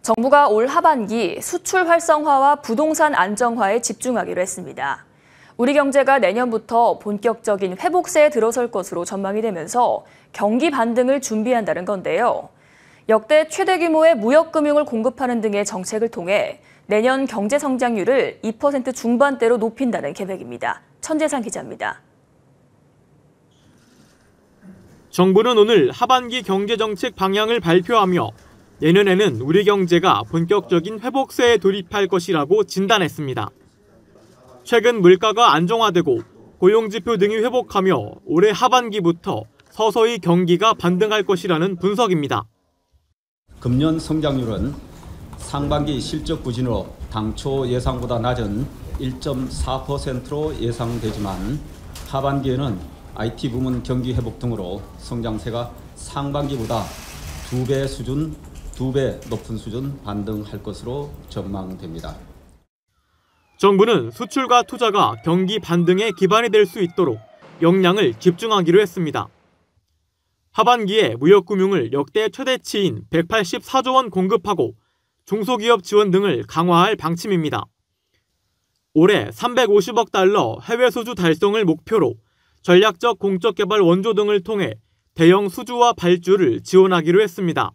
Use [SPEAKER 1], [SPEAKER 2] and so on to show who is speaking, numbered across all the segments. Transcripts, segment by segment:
[SPEAKER 1] 정부가 올 하반기 수출 활성화와 부동산 안정화에 집중하기로 했습니다. 우리 경제가 내년부터 본격적인 회복세에 들어설 것으로 전망이 되면서 경기 반등을 준비한다는 건데요. 역대 최대 규모의 무역금융을 공급하는 등의 정책을 통해 내년 경제 성장률을 2% 중반대로 높인다는 계획입니다. 천재상 기자입니다.
[SPEAKER 2] 정부는 오늘 하반기 경제정책 방향을 발표하며 내년에는 우리 경제가 본격적인 회복세에 돌입할 것이라고 진단했습니다. 최근 물가가 안정화되고 고용지표 등이 회복하며 올해 하반기부터 서서히 경기가 반등할 것이라는 분석입니다.
[SPEAKER 3] 금년 성장률은 상반기 실적 부진으로 당초 예상보다 낮은 1.4%로 예상되지만 하반기에는 IT 부문 경기 회복 등으로 성장세가 상반기보다 2배 높은 수준 반등할 것으로 전망됩니다.
[SPEAKER 2] 정부는 수출과 투자가 경기 반등의 기반이 될 수 있도록 역량을 집중하기로 했습니다. 하반기에 무역금융을 역대 최대치인 184조 원 공급하고 중소기업 지원 등을 강화할 방침입니다. 올해 350억 달러 해외 수주 달성을 목표로 전략적 공적 개발 원조 등을 통해 대형 수주와 발주를 지원하기로 했습니다.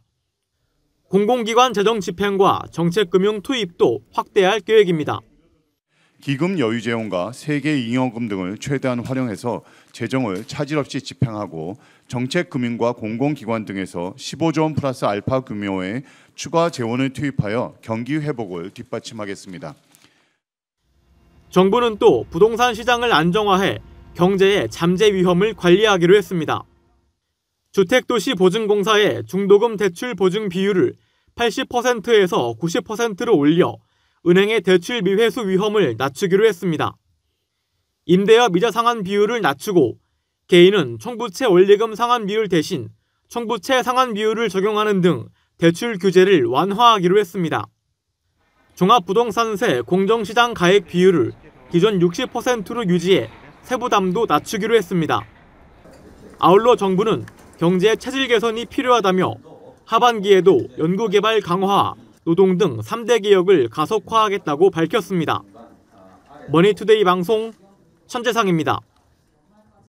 [SPEAKER 2] 공공기관 재정 집행과 정책금융 투입도 확대할 계획입니다.
[SPEAKER 4] 기금 여유 재원과 세계 잉여금 등을 최대한 활용해서 재정을 차질 없이 집행하고 정책금융과 공공기관 등에서 15조 원 플러스 알파 규모의 추가 재원을 투입하여 경기 회복을 뒷받침하겠습니다.
[SPEAKER 2] 정부는 또 부동산 시장을 안정화해 경제의 잠재 위험을 관리하기로 했습니다. 주택도시보증공사의 중도금 대출 보증 비율을 80%에서 90%로 올려 은행의 대출 미회수 위험을 낮추기로 했습니다. 임대업 이자 상환 비율을 낮추고 개인은 총부채 원리금 상환 비율 대신 총부채 상환 비율을 적용하는 등 대출 규제를 완화하기로 했습니다. 종합부동산세 공정시장 가액 비율을 기존 60%로 유지해 세부담도 낮추기로 했습니다. 아울러 정부는 경제 체질 개선이 필요하다며 하반기에도 연구개발 강화, 노동 등 3대 개혁을 가속화하겠다고 밝혔습니다. 머니투데이 방송 천재상입니다.